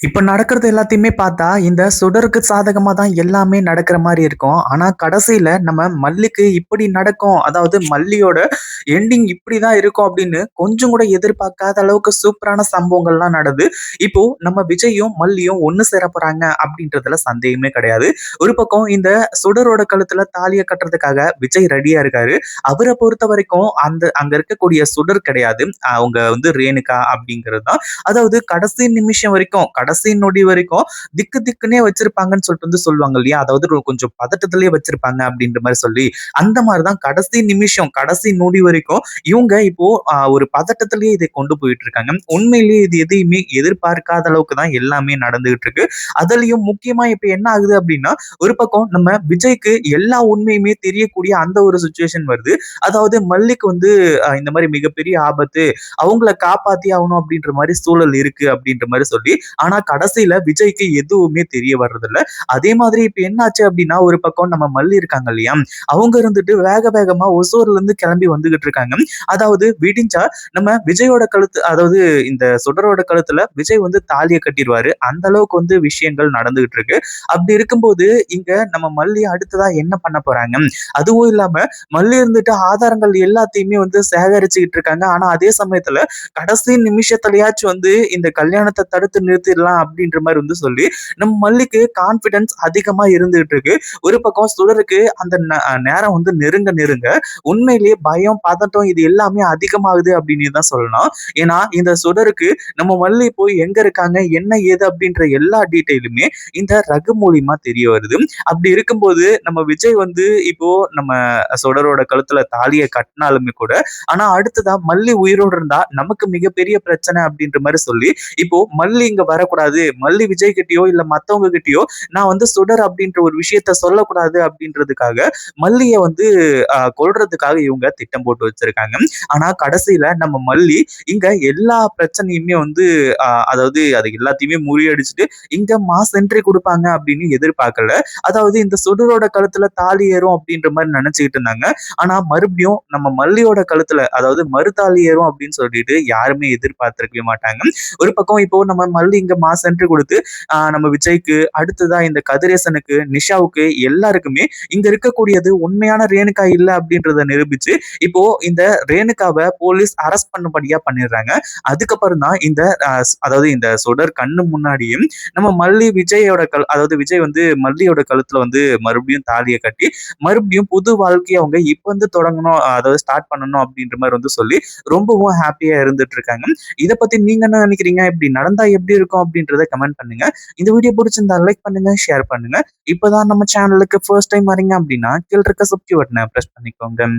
இப்ப நடக்கிறது எல்லாத்தையுமே பார்த்தா, இந்த சுடருக்கு சாதகமா தான் எல்லாமே நடக்கிற மாரி இருக்கும். ஆனா, கடைசியில நம்ம மல்லிக்கு இப்படி நடக்கும். அதாவது மல்லியோட எண்டிங் இப்படிதான் இருக்கும் அப்படின்னு கொஞ்சம் கூட எதிர்பார்க்காத அளவுக்கு சூப்பரான சம்பவங்கள்லாம் நடந்து, இப்போ நம்ம விஜயும், மல்லியும் ஒண்ணு சேர போறாங்க அப்படின்றதுல சந்தேகமே கிடையாது. ஒரு பக்கம் இந்த சுடரோட கழுத்துல தாலிய கட்டுறதுக்காக விஜய் ரெடியா இருக்காரு. அவர பொறுத்தவரைக்கும் அங்க இருக்கக்கூடிய சுடர் கிடையாது. அவங்க வந்து ரேணுகா அப்படிங்கிறது தான். அதாவது கடைசி நிமிஷம் வரைக்கும், கடைசி நொடி வரைக்கும் திக்கு திக்குன்னே வச்சிருப்பாங்கன்னு சொல்லிட்டு வந்து சொல்லுவாங்க இல்லையா? அதாவது கொஞ்சம் பதட்டத்திலேயே வச்சிருப்பாங்க அப்படின்ற மாரி சொல்லி, அந்த மாரி தான் கடைசி நிமிஷம், கடைசி நொடி வரைக்கும் இவங்க இப்போ ஒரு பதட்டத்திலேயே இதை கொண்டு போயிட்டு இருக்காங்க. உண்மையிலேயே இது எதையுமே எதிர்பார்க்காத அளவுக்கு தான் எல்லாமே நடந்துகிட்டு இருக்கு. அதுலயும் முக்கியமா இப்ப என்ன ஆகுது அப்படின்னா, ஒரு பக்கம் நம்ம விஜய்க்கு எல்லா உண்மையுமே தெரியக்கூடிய அந்த ஒரு சிச்சுவேஷன் வருது. அதாவது மல்லிக்கு வந்து இந்த மாரி மிகப்பெரிய ஆபத்து. அவங்கள காப்பாத்தி ஆகணும் அப்படின்ற மாரி சூழல் இருக்கு அப்படின்ற மாரி சொல்லி, ஆனா கடைசியில விஜய்க்கு எதுவுமே தெரிய வர்றதில்ல. அதே மாதிரி இப்ப என்னாச்சு அப்படின்னா, ஒரு பக்கம் நம்ம மல்லி இருக்காங்க இல்லையா? அவங்க இருந்துட்டு வேக வேகமா ஒசூர்ல இருந்து கிளம்பி வந்துகிட்டு இருக்காங்க. அதாவது விடிஞ்சா நம்ம விஜயோட கழுத்து அதாவது இந்த சுடரோட கழுத்துல விஜய் வந்து தாலிய கட்டிருவாரு. அந்த அளவுக்கு வந்து விஷயங்கள் நடந்துகிட்டு இருக்கு. அப்படி இருக்கும்போது இங்க நம்ம மல்லி அடுத்ததா என்ன பண்ண போறாங்க? அதுவும் இல்லாம மல்லி இருந்துட்டு ஆதாரங்கள் எல்லாத்தையுமே வந்து சேகரிச்சுக்கிட்டு இருக்காங்க. ஆனா அதே சமயத்துல கடைசி நிமிஷத்துலயாச்சும் வந்து இந்த கல்யாணத்த தடுத்து நிறுத்திடலாம் அப்படின்ற மாரி வந்து சொல்லி, நம்ம மல்லிக்கு கான்ஃபிடன்ஸ் அதிகமா இருந்துகிட்டு இருக்கு. ஒரு பக்கம் சுடருக்கு அந்த நேரம் வந்து நெருங்க நெருங்க உண்மையிலேயே பயம், பதட்டம் இது எல்லாமே அதிகமாகுது அப்படின்னு தான் சொல்லலாம். ஏன்னா இந்த சுடருக்கு நம்ம மல்லி போய் எங்க இருக்காங்க, என்ன ஏது அப்படின்ற எல்லா டீட்டெயிலுமே இந்த ரகு மூலியமா தெரிய வருது. அப்படி இருக்கும்போது நம்ம விஜய் வந்து இப்போ நம்ம சுடரோட கழுத்துல தாலிய கட்டினாலுமே கூட, ஆனா அடுத்ததா மல்லி உயிரோடு இருந்தா நமக்கு மிகப்பெரிய பிரச்சனை அப்படின்ற மாரி சொல்லி, இப்போ மல்லி இங்க வரக்கூடாது. மல்லி விஜய் கிட்டயோ இல்ல மத்தவங்க கிட்டயோ நான் வந்து சுடர் அப்படின்ற ஒரு விஷயத்த சொல்லக்கூடாது அப்படின்றதுக்காக மல்லிய வந்து கொல்றதுக்காக இவங்க திட்டம் போட்டு வச்சிருக்காங்க. ஆனா கடைசியில நம்ம மல்லி இங்க எல்லா பிரச்சனையுமே வந்து அதாவது அது எல்லாத்தையுமே முறியடிச்சுட்டு இங்க மாஸ் என்ட்ரி குடுப்பாங்க அப்படின்னு எதிர்பார்க்கல. அதாவது இந்த சுடரோட கழுத்துல தாலி ஏறும் அப்படின்ற மாரி நெனச்சுக்கிட்டு இருந்தாங்க. ஆனா மறுபடியும் நம்ம மல்லியோட கழுத்துல அதாவது மறுதாலி ஏறும் அப்படின்னு சொல்லிட்டு யாருமே எதிர்பார்த்திருக்கவே மாட்டாங்க. ஒரு பக்கம் இப்போ நம்ம மல்லி இங்க மாஸ் என்ட்ரி குடுத்து நம்ம விஜய்க்கு, அடுத்ததா இந்த கதிரேசனுக்கு, நிஷாவுக்கு எல்லாருக்குமே இங்க இருக்கக்கூடியது உண்மையான ரேணுகா இல்ல அப்படின்றத நிரூபிச்சு, இப்போ இந்த ரேணுகாவ போலீஸ் அரெஸ்ட் பண்ணும்படியா பண்ணிடுறாங்க. அதுக்கப்புறம் தான் இந்த அதாவது இந்த சுடர் கண்ணு முன்னாடியும் நம்ம மல்லி விஜயோட அதாவது விஜய் வந்து மல்லியோட கழுத்துல வந்து மறுபடியும் தாலிய கட்டி, மறுபடியும் புது வாழ்க்கைய அவங்க இப்ப வந்து தொடங்கணும், அதாவது ஸ்டார்ட் பண்ணணும் அப்படின்ற மாரி வந்து சொல்லி ரொம்பவும் ஹேப்பியா இருந்துட்டு இருக்காங்க. இத பத்தி நீங்க என்ன நினைக்கிறீங்க? இப்படி நடந்தா எப்படி இருக்கும் அப்படின்றத கமெண்ட் பண்ணுங்க. இந்த வீடியோ பிடிச்சிருந்தா லைக் பண்ணுங்க, ஷேர் பண்ணுங்க. இப்பதான் நம்ம சேனலுக்கு ஃபர்ஸ்ட் டைம் வரீங்க அப்படின்னா, கீழ இருக்க சப்ஸ்கிரைப் பட்டன பிரஸ் பண்ணிக்கோங்க.